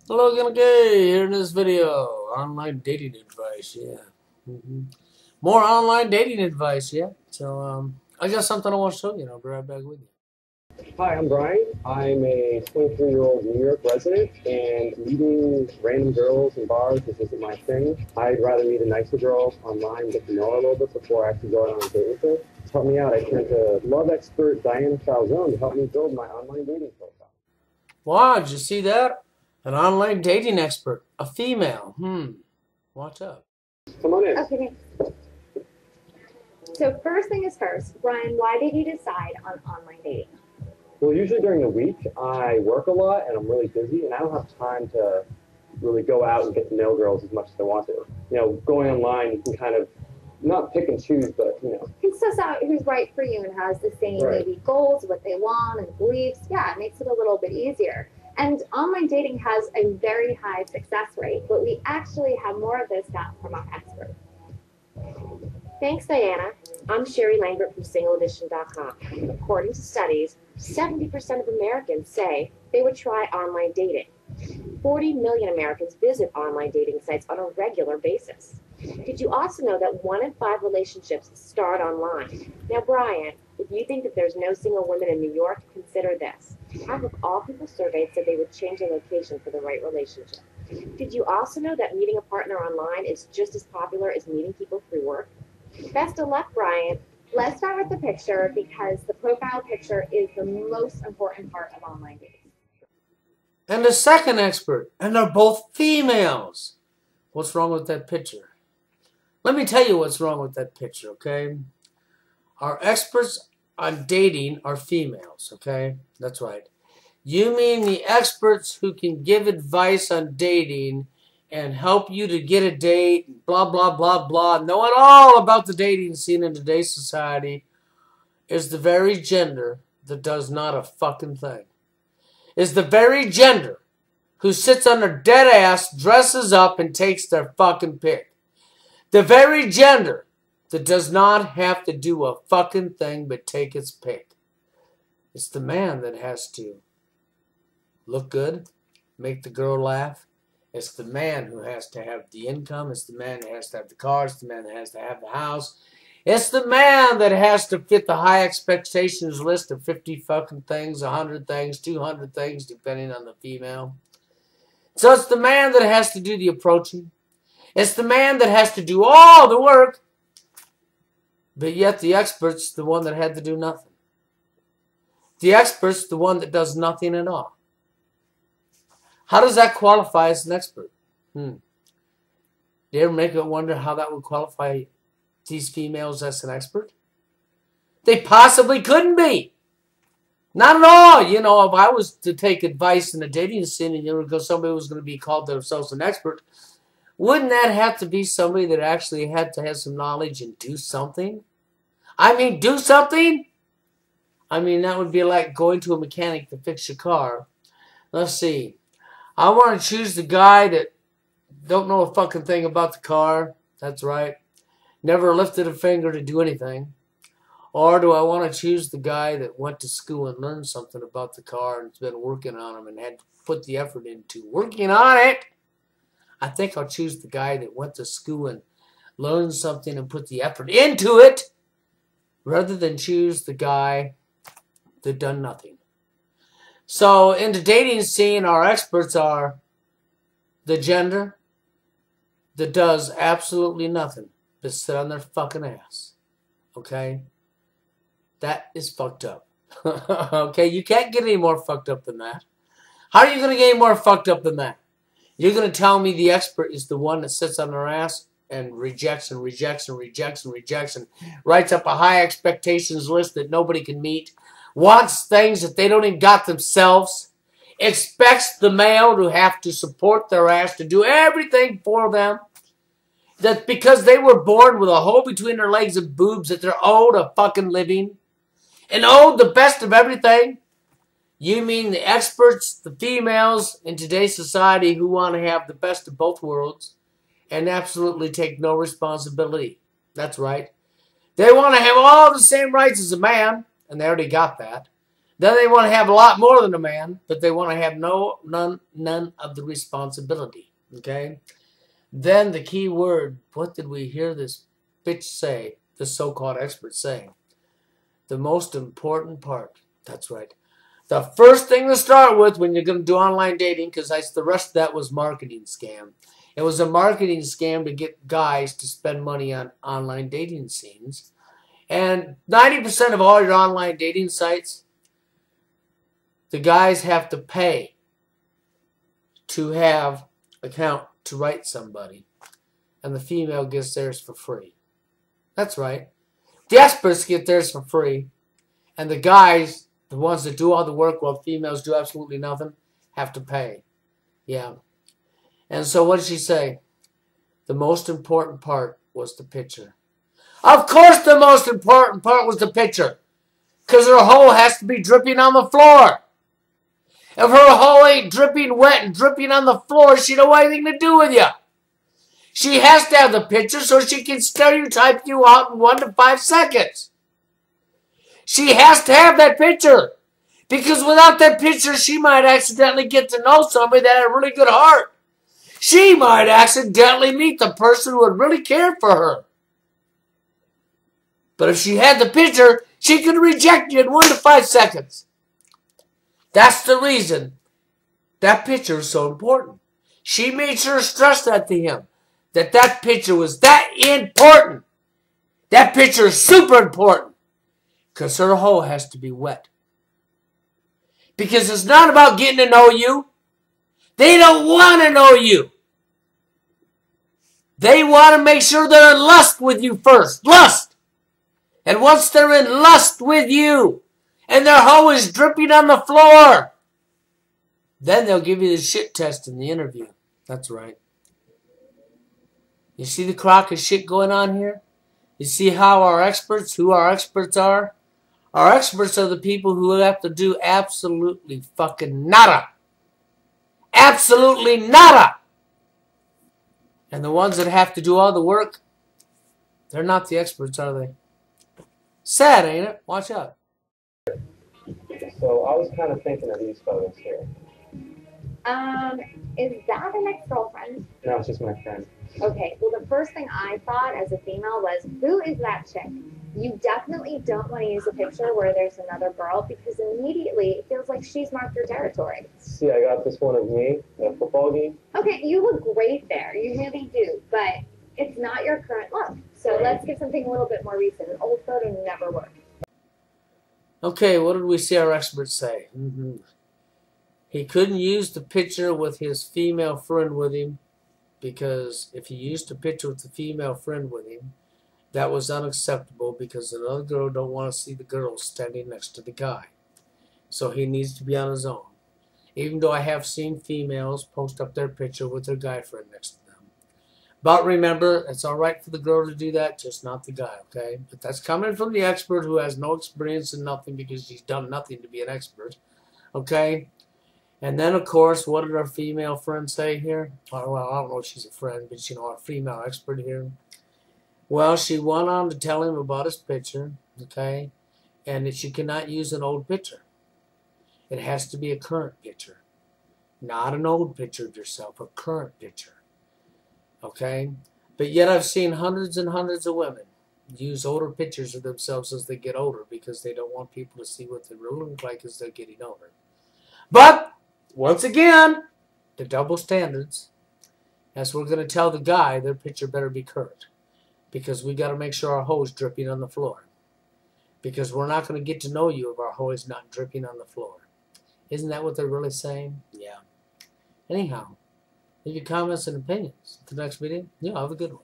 Hello again, okay, here in this video, online dating advice, yeah. More online dating advice, yeah. So, I got something I want to show you, and I'll be right back with you. Hi, I'm Brian. I'm a 23-year-old New York resident, and meeting random girls in bars just isn't my thing. I'd rather meet a nicer girl online, get to know her a little bit before I actually go out on a date with her. To help me out, I turned to love expert Diana Falzone to help me build my online dating profile. Wow, did you see that? An online dating expert, a female. Watch out. Come on in. Okay. So first thing is first, Brian, why did you decide on online dating? Well, usually during the week, I work a lot and I'm really busy, and I don't have time to really go out and get to know girls as much as I want to. Going online, you can kind of not pick and choose, but Who suss out who's right for you and has the same Right. maybe goals, what they want, and beliefs? Yeah, it makes it a little bit easier. And online dating has a very high success rate, but we actually have more of this now from our expert. Thanks, Diana. I'm Sherry Lambert from SingleEdition.com. According to studies, 70% of Americans say they would try online dating. 40 million Americans visit online dating sites on a regular basis. Did you also know that 1 in 5 relationships start online? Now, Brian, if you think that there's no single women in New York, consider this. Half of all people surveyed said they would change their location for the right relationship. Did you also know that meeting a partner online is just as popular as meeting people through work? Best of luck, Brian. Let's start with the picture because the profile picture is the most important part of online dating. And the second expert, and they're both females. What's wrong with that picture? Let me tell you what's wrong with that picture, okay? Our experts on dating are females, okay? That's right. You mean the experts who can give advice on dating and help you to get a date, blah, blah, blah, blah, knowing all about the dating scene in today's society is the very gender that does not a fucking thing. Is the very gender who sits on their dead ass, dresses up, and takes their fucking pick. The very gender that does not have to do a fucking thing but take its pick. It's the man that has to look good, make the girl laugh. It's the man who has to have the income. It's the man that has to have the car. It's the man that has to have the house. It's the man that has to fit the high expectations list of 50 fucking things, 100 things, 200 things, depending on the female. So it's the man that has to do the approaching. It's the man that has to do all the work. But yet the expert's the one that had to do nothing. The expert's the one that does nothing at all. How does that qualify as an expert? Do you ever make it wonder how that would qualify these females as an expert? They possibly couldn't be. Not at all. If I was to take advice in the dating scene and somebody was going to be called themselves an expert, wouldn't that have to be somebody that actually had to have some knowledge and do something? I mean, do something? I mean, that would be like going to a mechanic to fix your car. Let's see. I want to choose the guy that don't know a fucking thing about the car. That's right. Never lifted a finger to do anything. Or do I want to choose the guy that went to school and learned something about the car and has been working on them and had to put the effort into working on it? I think I'll choose the guy that went to school and learned something and put the effort into it rather than choose the guy that done nothing. So in the dating scene, our experts are the gender that does absolutely nothing but sit on their fucking ass. Okay? That is fucked up. Okay? You can't get any more fucked up than that. How are you going to get any more fucked up than that? You're going to tell me the expert is the one that sits on their ass and rejects and rejects and rejects and rejects and writes up a high expectations list that nobody can meet, wants things that they don't even got themselves, expects the male to have to support their ass, to do everything for them, that because they were born with a hole between their legs and boobs that they're owed a fucking living and owed the best of everything? You mean the experts, the females in today's society who want to have the best of both worlds and absolutely take no responsibility. That's right. They want to have all the same rights as a man, and they already got that. Then they want to have a lot more than a man, but they want to have none of the responsibility. Okay? Then the key word, what did we hear this bitch say, the so-called expert say? The most important part. That's right. The first thing to start with when you're going to do online dating, because the rest of that was marketing scam. It was a marketing scam to get guys to spend money on online dating scenes. And 90% of all your online dating sites, the guys have to pay to have an account to write somebody. And the female gets theirs for free. That's right. The experts get theirs for free. And the guys, the ones that do all the work while females do absolutely nothing, have to pay. Yeah. And so what did she say? The most important part was the picture. Of course the most important part was the picture. Because her hole has to be dripping on the floor. If her hole ain't dripping wet and dripping on the floor, she don't want anything to do with you. She has to have the picture so she can stereotype you out in 1 to 5 seconds. She has to have that picture. Because without that picture, she might accidentally get to know somebody that had a really good heart. She might accidentally meet the person who would really care for her. But if she had the picture, she could reject you in 1 to 5 seconds. That's the reason that picture is so important. She made sure to stress that to him. That picture was that important. That picture is super important. Because her hole has to be wet. Because it's not about getting to know you. They don't want to know you. They want to make sure they're in lust with you first. Lust. And once they're in lust with you, and their hoe is dripping on the floor, then they'll give you the shit test in the interview. That's right. You see the crock of shit going on here? You see how who our experts are? Our experts are the people who have to do absolutely fucking nada. Absolutely nada. And the ones that have to do all the work, they're not the experts, are they? Sad, ain't it? Watch out. So I was kind of thinking of these photos here. Is that an ex-girlfriend? No, it's just my friend. Okay, well, the first thing I thought as a female was, who is that chick? You definitely don't want to use a picture where there's another girl because immediately it feels like she's marked your territory. See, I got this one of me at a football game. Okay, you look great there. You really do, but it's not your current look. So let's get something a little bit more recent. An old photo never worked. Okay, what did we see our experts say? He couldn't use the picture with his female friend with him because if he used a picture with the female friend with him, that was unacceptable because another girl don't want to see the girl standing next to the guy. So he needs to be on his own. Even though I have seen females post up their picture with their guy friend next to them. But remember, it's all right for the girl to do that, just not the guy, okay? But that's coming from the expert who has no experience in nothing because he's done nothing to be an expert, okay? And then, of course, what did our female friend say here? Oh, well, I don't know if she's a friend, but, you know, our female expert here. Well, she went on to tell him about his picture, okay? And that she cannot use an old picture. It has to be a current picture. Not an old picture of yourself, a current picture. Okay? But yet I've seen hundreds and hundreds of women use older pictures of themselves as they get older because they don't want people to see what they really look like as they're getting older. But, once again, the double standards. As we're going to tell the guy, their picture better be current. Because we got to make sure our hoe is dripping on the floor. Because we're not going to get to know you if our hoe is not dripping on the floor. Isn't that what they're really saying? Yeah. Anyhow, leave your comments and opinions. Until the next video, have a good one.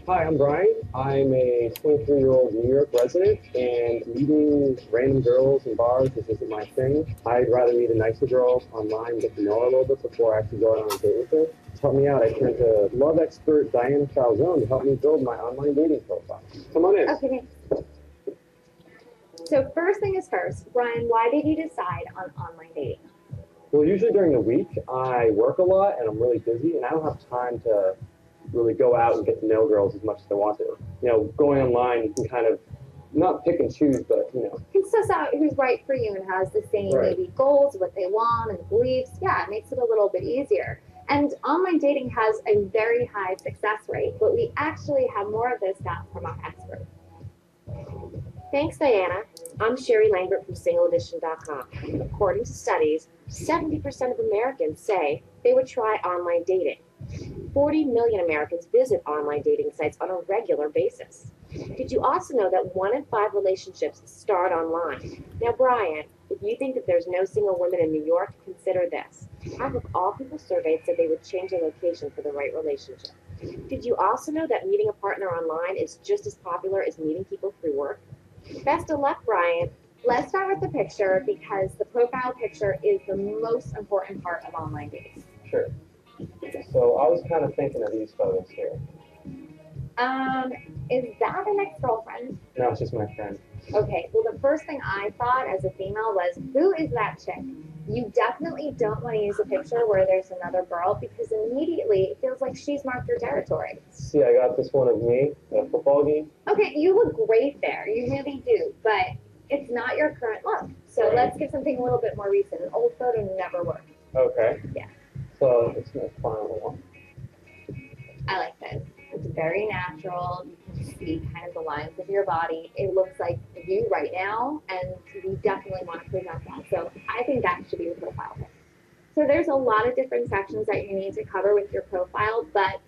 Hi, I'm Brian. I'm a 23-year-old New York resident, and meeting random girls in bars isn't my thing. I'd rather meet a nicer girl online, get to know her a little bit before I actually go out on a date with her. To help me out, I turned to love expert Diane Falzone to help me build my online dating profile. Come on in. Okay. So first thing is first, Brian, why did you decide on online dating? Well, usually during the week, I work a lot and I'm really busy, and I don't have time to really go out and get to know girls as much as I want to. You know, going online, you can kind of not pick and choose, but He suss out who's right for you and has the same Right. maybe goals, what they want, and beliefs. Yeah, it makes it a little bit easier. And online dating has a very high success rate, but we actually have more of this down from our experts. Thanks, Diana. I'm Sherry Lambert from SingleEdition.com. According to studies, 70% of Americans say they would try online dating. 40 million Americans visit online dating sites on a regular basis. Did you also know that 1 in 5 relationships start online? Now, Brian, if you think that there's no single women in New York, consider this. Half of all people surveyed said they would change their location for the right relationship. Did you also know that meeting a partner online is just as popular as meeting people through work? Best of luck, Brian. Let's start with the picture because the profile picture is the most important part of online dating. sure. So I was kind of thinking of these photos here. Is that an ex-girlfriend? No, it's just my friend. Okay, well, the first thing I thought as a female was, who is that chick? You definitely don't want to use a picture where there's another girl because immediately it feels like she's marked your territory. See, I got this one of me at a football game. Okay, you look great there. You really do, but it's not your current look. So Right. let's get something a little bit more recent. An old photo never works. Okay. Yeah. So it's my final one. I like this. It's very natural. You can see kind of the lines of your body. It looks like you right now, and we definitely want to present that. So I think that should be the profile pic. So there's a lot of different sections that you need to cover with your profile, but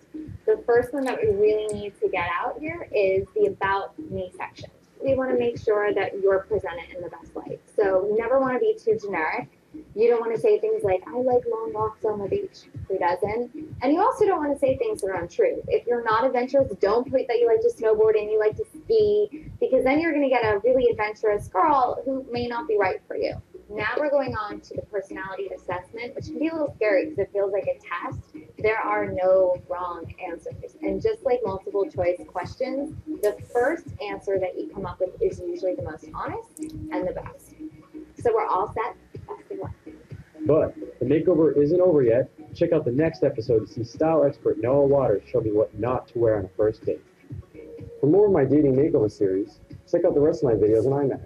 the first one that we really need to get out here is the About Me section. We want to make sure that you're presented in the best light. So you never want to be too generic. You don't want to say things like, I like long walks on the beach. Who doesn't? And you also don't want to say things that are untrue. If you're not adventurous, don't put that you like to snowboard and you like to ski, because then you're going to get a really adventurous girl who may not be right for you. Now we're going on to the personality assessment, which can be a little scary because it feels like a test. There are no wrong answers. And just like multiple choice questions, the first answer that you come up with is usually the most honest and the best. So we're all set. Best of luck. But the makeover isn't over yet. Check out the next episode to see style expert Noah Waters show me what not to wear on a first date. For more of my dating makeover series, check out the rest of my videos on iMac.